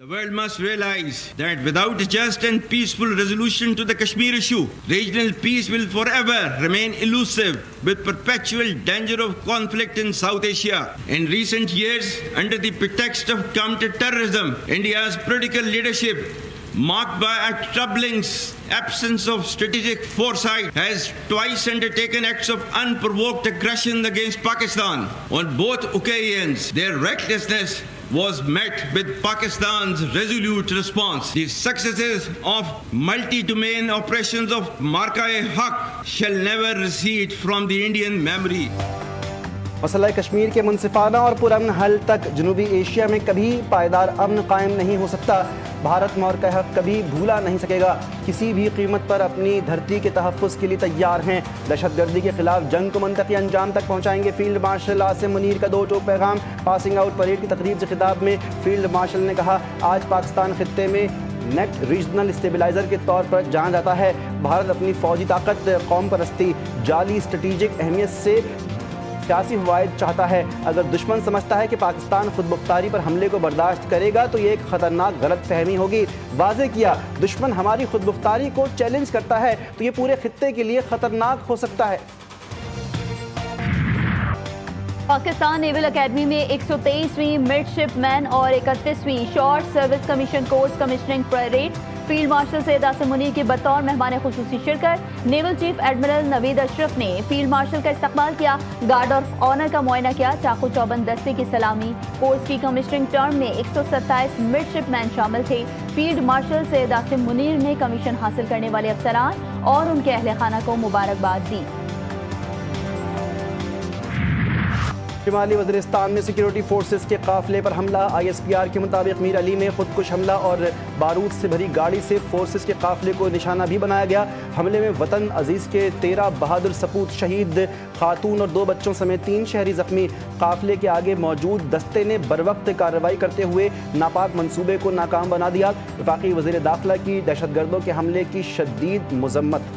The world must realize that without a just and peaceful resolution to the Kashmir issue, regional peace will forever remain elusive, with perpetual danger of conflict in South Asia. In recent years, under the pretext of counter-terrorism, India's political leadership, marked by a troubling absence of strategic foresight, has twice undertaken acts of unprovoked aggression against Pakistan. On both occasions, their recklessness was met with Pakistan's resolute response. The successes of multi-domain operations of Marka-e-Haq shall never recede from the Indian memory. مسئلہ کشمیر کے منصفانہ اور پرامن حل تک جنوبی Asia میں کبھی پائیدار امن قائم نہیں ہو سکتا۔ بھارت مورکہ حق کبھی بھولا نہیں سکے گا، کسی بھی قیمت پر اپنی دھرتی کے تحفظ کے لیے تیار ہیں۔ دہشت گردی کے خلاف جنگ کو منطقی انجام تک پہنچائیں گے۔ فیلڈ مارشل عاصم منیر کا دو ٹوک پیغام۔ پاسنگ آؤٹ پریڈ کی تقریب سے خطاب میں فیلڈ مارشل نے کہا، آج پاکستان خطے میں نیٹ ریجنل اسٹیبلائزر کے طور پر جانا جاتا ہے۔ بھارت اپنی فوجی طاقت، قوم پرستی، جعلی اسٹریٹجک اہمیت سے سیاسی فوائد چاہتا ہے۔ اگر دشمن سمجھتا ہے کہ پاکستان خود مختاری پر حملے کو برداشت کرے گا تو یہ ایک خطرناک غلط فہمی ہوگی۔ واضح کیا، دشمن ہماری خود مختاری کو چیلنج کرتا ہے تو یہ پورے خطے کے لیے خطرناک ہو سکتا ہے۔ پاکستان نیول اکیڈمی میں 123ویں مڈ شپ مین اور 31ویں short service commission course commissioning parade. Field marshal Syed Asim Munir کی بطور مہمان خصوصی شرکت۔ نیول چیف ایڈمرل نوید اشرف نے فیلڈ مارشل کا استقبال کیا، گارڈ آف آنر کا معائنہ کیا، چاقو چوبند دستے کی سلامی۔ کورس کی کمیشننگ ٹرم میں 127 مڈ شپ مین شامل تھے۔ فیلڈ مارشل سید عاصم منیر نے کمیشن حاصل کرنے والے افسران اور ان کے اہل خانہ کو مبارکباد دی۔ شمالی وزیرستان میں سیکیورٹی فورسز کے قافلے پر حملہ۔ آئی ایس پی آر کے مطابق میر علی میں خودکش حملہ اور بارود سے بھری گاڑی سے فورسز کے قافلے کو نشانہ بھی بنایا گیا۔ حملے میں وطن عزیز کے 13 بہادر سپوت شہید، خاتون اور 2 بچوں سمیت 3 شہری زخمی۔ قافلے کے آگے موجود دستے نے بروقت کارروائی کرتے ہوئے ناپاک منصوبے کو ناکام بنا دیا۔ وفاقی وزیر داخلہ کی دہشت گردوں کے حملے کی شدید مذمت۔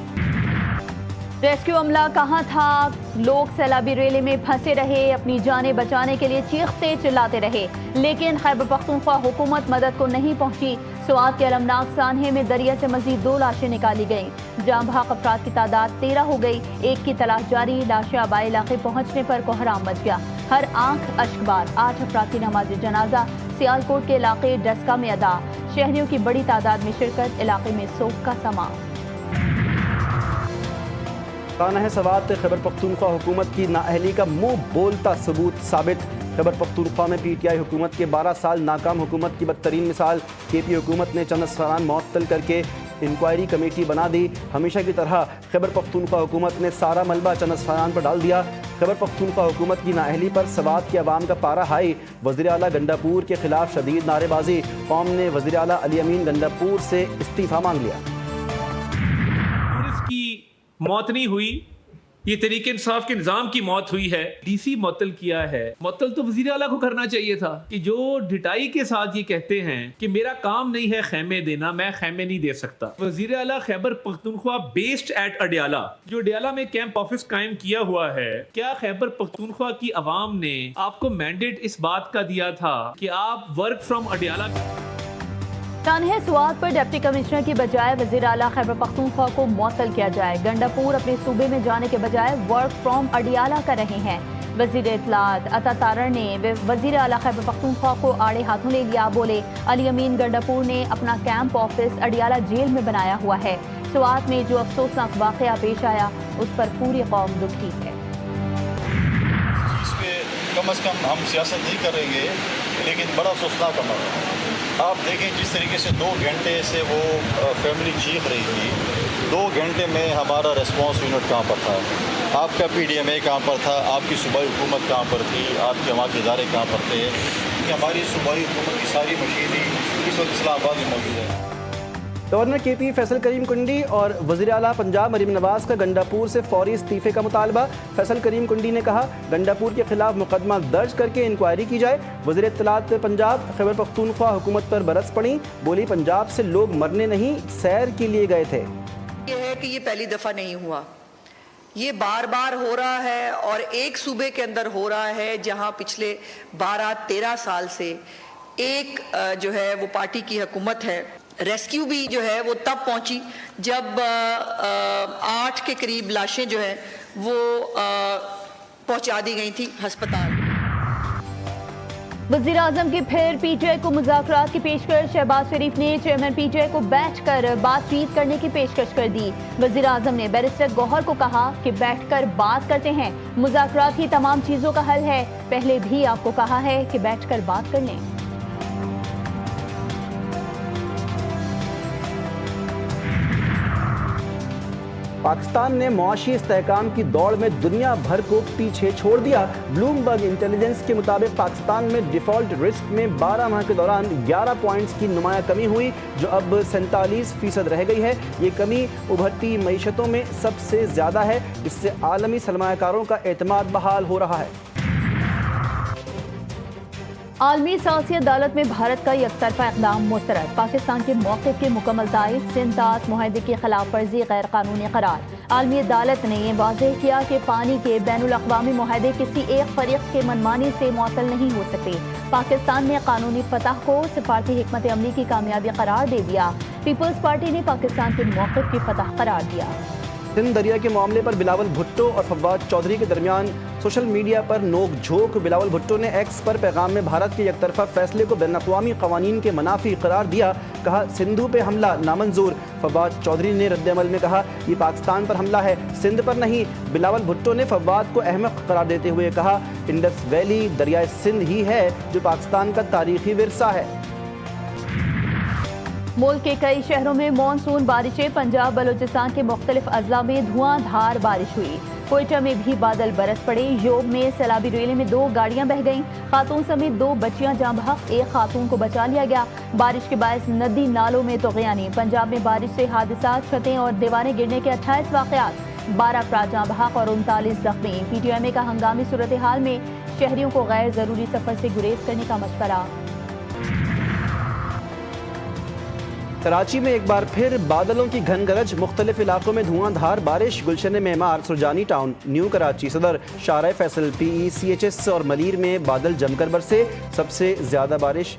ریسکیو عملہ کہاں تھا؟ لوگ سیلابی ریلے میں پھنسے رہے، اپنی جانیں بچانے کے لیے چیختے چلاتے رہے، لیکن خیبر پختونخوا حکومت مدد کو نہیں پہنچی۔ سوات کے المناک سانحے میں دریا سے مزید 2 لاشیں نکالی گئیں۔ جاں بحق افراد کی تعداد 13 ہو گئی، ایک کی تلاش جاری۔ لاشیں آبائی علاقے پہنچنے پر کوہرام مچ گیا، ہر آنکھ اشک بار۔ 8 افراد کی نماز جنازہ سیالکوٹ کے علاقے ڈسکا میں ادا۔ شہریوں کی بڑی تعداد میں شرکت، علاقے میں سوگ کا سما۔ تانہ سوات خیبر پختونخوا حکومت کی نااہلی کا منہ بولتا ثبوت ثابت۔ خیبر پختونخوا میں پی ٹی آئی حکومت کے 12 سال ناکام حکومت کی بدترین مثال۔ کے پی حکومت نے چند افسران معطل کر کے انکوائری کمیٹی بنا دی۔ ہمیشہ کی طرح خیبر پختونخوا حکومت نے سارا ملبہ چند افسران پر ڈال دیا۔ خیبر پختونخوا حکومت کی نااہلی پر سوات کے عوام کا پارا ہائی۔ وزیر اعلیٰ گنڈاپور کے خلاف شدید نعرے بازی۔ قوم نے وزیر اعلیٰ علی امین گنڈاپور سے استعفیٰ مانگ لیا۔ موت نہیں ہوئی، یہ تحریک انصاف کے نظام کی موت ہوئی ہے۔ ڈی سی معطل کیا ہے، معطل تو وزیر اعلیٰ کو کرنا چاہیے تھا، کہ جو ڈٹائی کے ساتھ یہ کہتے ہیں کہ میرا کام نہیں ہے خیمے دینا، میں خیمے نہیں دے سکتا۔ وزیر اعلیٰ خیبر پختونخوا بیسڈ ایٹ اڈیالہ، جو اڈیالہ میں کیمپ آفس قائم کیا ہوا ہے، کیا خیبر پختونخوا کی عوام نے آپ کو مینڈیٹ اس بات کا دیا تھا کہ آپ ورک فرام اڈیالہ؟ تانہ سوات پر ڈپٹی کمشنر کی بجائے وزیر اعلیٰ خیبر پختونخوا کو معطل کیا جائے۔ گنڈاپور اپنے صوبے میں جانے کے بجائے ورک فرام اڈیالہ کر رہے ہیں۔ وزیر اطلاعات عطا تارڑ نے وزیر اعلیٰ خیبر پختونخوا کو آڑے ہاتھوں لے لیا۔ بولے، علی امین گنڈاپور نے اپنا کیمپ آفس اڈیالہ جیل میں بنایا ہوا ہے۔ سوات میں جو افسوسناک واقعہ پیش آیا اس پر پوری قوم دکھی ہے۔ اس پہ کم از کم ہم سیاست نہیں کریں گے، لیکن بڑا افسوسناک عمل ہے۔ آپ دیکھیں جس طریقے سے 2 گھنٹے سے وہ فیملی چیخ رہی تھی، 2 گھنٹے میں ہمارا ریسپانس یونٹ کہاں پر تھا، آپ کا پی ڈی ایم اے کہاں پر تھا، آپ کی صوبائی حکومت کہاں پر تھی، آپ کے وہاں کے ادارے کہاں پر تھے، کہ ہماری صوبائی حکومت کی ساری مشینری اس وقت اسلام آباد میں موجود ہے۔ گورنر کے پی فیصل کریم کنڈی اور وزیر اعلیٰ پنجاب مریم نواز کا گنڈاپور سے فوری استعفے کا مطالبہ۔ فیصل کریم کنڈی نے کہا، گنڈاپور کے خلاف مقدمہ درج کر کے انکوائری کی جائے۔ وزیر اطلاعات پنجاب خیبر پختونخوا حکومت پر برس پڑی، بولی پنجاب سے لوگ مرنے نہیں سیر کے لیے گئے تھے۔ یہ ہے کہ یہ پہلی دفعہ نہیں ہوا، یہ بار بار ہو رہا ہے، اور ایک صوبے کے اندر ہو رہا ہے جہاں پچھلے 12-13 سال سے ایک جو ہے وہ پارٹی کی حکومت ہے. ریسکیو بھی جو ہے وہ تب پہنچی جب 8 کے قریب لاشیں جو ہیں وہ پہنچا دی گئی تھی ہسپتال. وزیر اعظم کی پھر پی ٹی آئی کو مذاکرات کی پیشکش. شہباز شریف نے چیئرمین پی ٹی آئی کو بیٹھ کر بات چیت کرنے کی پیشکش کر دی. وزیر اعظم نے بیرسٹر گوہر کو کہا کہ بیٹھ کر بات کرتے ہیں, مذاکرات ہی تمام چیزوں کا حل ہے. پہلے بھی آپ کو کہا ہے کہ بیٹھ کر بات کر لیں. پاکستان نے معاشی استحکام کی دوڑ میں دنیا بھر کو پیچھے چھوڑ دیا. بلومبرگ انٹیلیجنس کے مطابق پاکستان میں ڈیفالٹ رسک میں 12 ماہ کے دوران 11 پوائنٹس کی نمایاں کمی ہوئی, جو اب 47% رہ گئی ہے. یہ کمی ابھرتی معیشتوں میں سب سے زیادہ ہے. اس سے عالمی سرمایہ کاروں کا اعتماد بحال ہو رہا ہے. عالمی سیاسی عدالت میں بھارت کا یک طرفہ اقدام مسترد. پاکستان کے موقف کے مکمل تائید. سندھ طاس معاہدے کی خلاف ورزی غیر قانونی قرار. عالمی عدالت نے یہ واضح کیا کہ پانی کے بین الاقوامی معاہدے کسی ایک فریق کے منمانی سے معطل نہیں ہو سکتے. پاکستان نے قانونی فتح کو سفارتی حکمت عملی کی کامیابی قرار دے دیا. پیپلز پارٹی نے پاکستان کے موقف کی فتح قرار دیا. سندھ دریا کے معاملے پر بلاول بھٹو اور فواد چودھری کے درمیان سوشل میڈیا پر نوک جھوک. بلاول بھٹو نے ایکس پر پیغام میں بھارت کے یک طرفہ فیصلے کو بین الاقوامی قوانین کے منافی قرار دیا. کہا سندھو پہ حملہ نامنظور. فواد چودھری نے رد عمل میں کہا یہ پاکستان پر حملہ ہے, سندھ پر نہیں. بلاول بھٹو نے فواد کو احمق قرار دیتے ہوئے کہا انڈس ویلی دریائے سندھ ہی ہے جو پاکستان کا تاریخی ورثہ ہے. ملک کے کئی شہروں میں مانسون بارشیں. پنجاب بلوچستان کے مختلف اضلاع میں دھواں دھار بارش ہوئی. کوئٹہ میں بھی بادل برس پڑے. یوب میں سیلابی ریلے میں 2 گاڑیاں بہہ گئیں. خاتون سمیت 2 بچیاں جاں بحق, 1 خاتون کو بچا لیا گیا. بارش کے باعث ندی نالوں میں طغیانی. پنجاب میں بارش سے حادثات, چھتیں اور دیواریں گرنے کے 28 واقعات. 12 افراد جاں بحق اور 39 زخمی. پی ٹی ایم کا ہنگامی صورتحال میں شہریوں کو غیر ضروری سفر سے گریز کرنے کا مشورہ. کراچی میں ایک بار پھر بادلوں کی گھن گرج. مختلف علاقوں میں دھواں دھار بارش. گلشن معمار, سرجانی ٹاؤن, نیو کراچی صدر, شارع فیصل, پی ای سی ایچ ایس اور ملیر میں بادل جم کر برسے. سب سے زیادہ بارش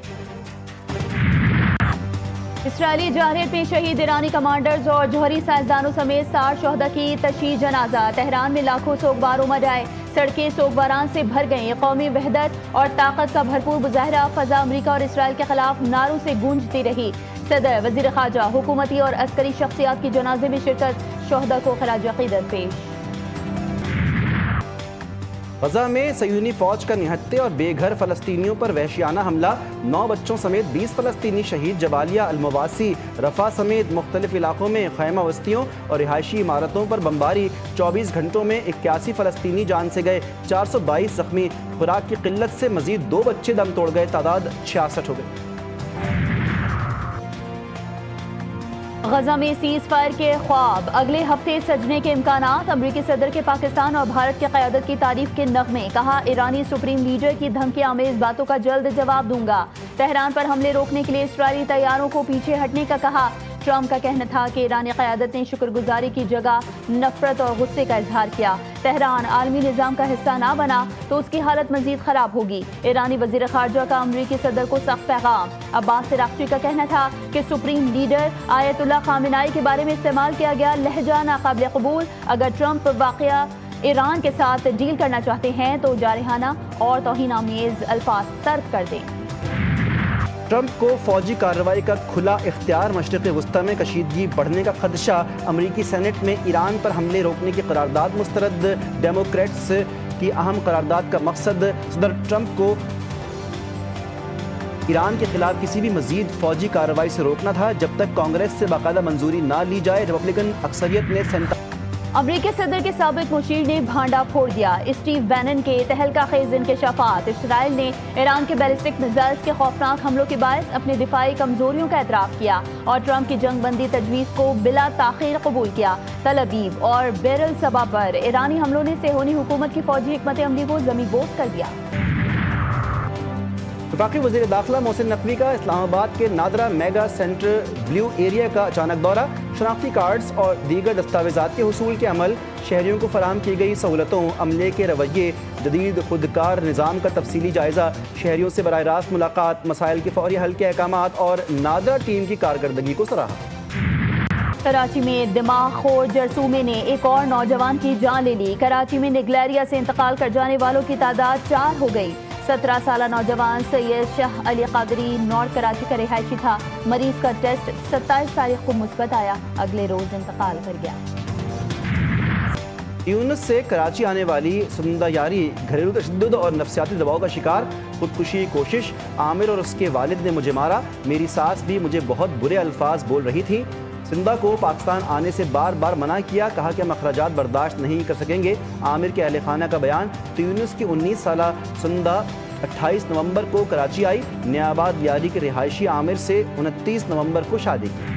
اسرائیلی جارحیت میں شہید ایرانی کمانڈرز اور جوہری سائنسدانوں سمیت 60 شہداء کی تشییع جنازہ. تہران میں لاکھوں سوگوار امڈ آئے. سڑکیں سوگواران سے بھر گئیں. قومی وحدت اور طاقت کا بھرپور مظاہرہ. فضا امریکہ اور اسرائیل کے خلاف نعروں سے گونجتی رہی. صدر, وزیر خارجہ, حکومتی اور عسکری شخصیات کی جنازے میں شرکت. شہداء کو خراج عقیدت پیش. غزہ میں صہیونی فوج کا نہتے اور بے گھر فلسطینیوں پر وحشیانہ حملہ. 9 بچوں سمیت 20 فلسطینی شہید. جبالیہ, المواسی, رفح سمیت مختلف علاقوں میں خیمہ بستیوں اور رہائشی عمارتوں پر بمباری. 24 گھنٹوں میں 81 فلسطینی جان سے گئے. 422 زخمی. خوراک کی قلت سے مزید 2 بچے دم توڑ گئے. تعداد 66 ہو گئی. غزہ میں سیز فائر کے خواب. اگلے ہفتے سجنے کے امکانات. امریکی صدر کے پاکستان اور بھارت کی قیادت کی تعریف کے نغمے. کہا ایرانی سپریم لیڈر کی دھمکی آمیز باتوں کا جلد جواب دوں گا. تہران پر حملے روکنے کے لیے اسرائیلی طیاروں کو پیچھے ہٹنے کا کہا. ٹرمپ کا کہنا تھا کہ ایرانی قیادت نے شکر گزاری کی جگہ نفرت اور غصے کا اظہار کیا. تہران عالمی نظام کا حصہ نہ بنا تو اس کی حالت مزید خراب ہوگی. ایرانی وزیر خارجہ کا امریکی صدر کو سخت پیغام. عباس راقچی کا کہنا تھا کہ سپریم لیڈر آیت اللہ خامنائی کے بارے میں استعمال کیا گیا لہجہ ناقابل قبول. اگر ٹرمپ واقعہ ایران کے ساتھ ڈیل کرنا چاہتے ہیں تو جارحانہ اور توہین آمیز الفاظ ترک کر دیں. ٹرمپ کو فوجی کارروائی کا کھلا اختیار. مشرق وسطی میں کشیدگی بڑھنے کا خدشہ. امریکی سینٹ میں ایران پر حملے روکنے کی قرارداد مسترد. ڈیموکریٹس کی اہم قرارداد کا مقصد صدر ٹرمپ کو ایران کے خلاف کسی بھی مزید فوجی کارروائی سے روکنا تھا جب تک کانگریس سے باقاعدہ منظوری نہ لی جائے. ریپبلکن اکثریت نے امریکی صدر کے سابق مشیر نے بھانڈا پھوڑ دیا. اسٹیو بینن کے تہلکہ خیز انکشافات. اسرائیل نے ایران کے بیلسٹک میزائلز کے خوفناک حملوں کے باعث اپنے دفاعی کمزوریوں کا اعتراف کیا اور ٹرمپ کی جنگ بندی تجویز کو بلا تاخیر قبول کیا. تل ابیب اور بیر السبا پر ایرانی حملوں نے صہیونی حکومت کی فوجی حکمت عملی کو زمین بوس کر دیا. وفاقی وزیر داخلہ محسن نقوی کا اسلام آباد کے NADRA mega centre blue area کا اچانک دورہ. شناختی کارڈز اور دیگر دستاویزات کے حصول کے عمل، شہریوں کو فراہم کی گئی سہولتوں، عملے کے رویے، جدید خودکار نظام کا تفصیلی جائزہ، شہریوں سے براہ راست ملاقات، مسائل کے فوری حل کے احکامات اور نادرا ٹیم کی کارکردگی کو سراہا۔ کراچی میں دماغ خور جرثومے نے ایک اور نوجوان کی جان لے لی۔ کراچی میں نگلیریا سے انتقال کر جانے والوں کی تعداد 4 ہو گئی۔ 17 سالہ نوجوان سید شاہ علی قادری نارتھ کراچی کا رہائشی تھا۔ مریض کا ٹیسٹ 27 تاریخ کو مثبت آیا، اگلے روز انتقال کر گیا۔ یونس سے کراچی آنے والی سنندا یاری گھریلو تشدد اور نفسیاتی دباؤ کا شکار، خودکشی کوشش، عامر اور اس کے والد نے مجھے مارا، میری ساس بھی مجھے بہت برے الفاظ بول رہی تھی۔ سندھا کو پاکستان آنے سے بار بار منع کیا، کہا کہ ہم اخراجات برداشت نہیں کر سکیں گے۔ عامر کے اہل خانہ کا بیان۔ یونس کی 19 سالہ سندھا 28 نومبر کو کراچی آئی، نیاباد یاری کے رہائشی عامر سے 29 نومبر کو شادی کی۔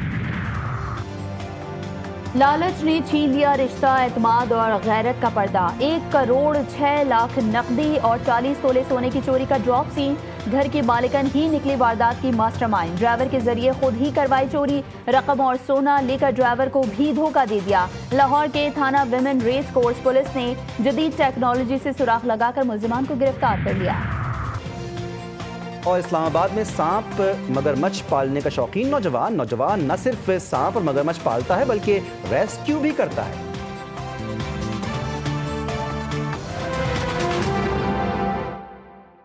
لالچ نے چھین لیا رشتہ، اعتماد اور غیرت کا پردہ۔ 1 کروڑ 6 لاکھ نقدی اور 40 تولے سونے کی چوری کا ڈراپ سین۔ گھر کی مالکن ہی نکلی واردات کی ماسٹر مائنڈ، ڈرائیور کے ذریعے خود ہی کروائی چوری، رقم اور سونا لے کر ڈرائیور کو بھی دھوکہ دے دیا۔ لاہور کے تھانہ ویمن ریس کورس پولیس نے جدید ٹیکنالوجی سے سراغ لگا کر ملزمان کو گرفتار کر لیا۔ اور اسلام آباد میں سانپ مگرمچھ پالنے کا شوقین نوجوان نہ صرف سانپ اور مگرمچھ پالتا ہے بلکہ ریسکیو بھی کرتا ہے۔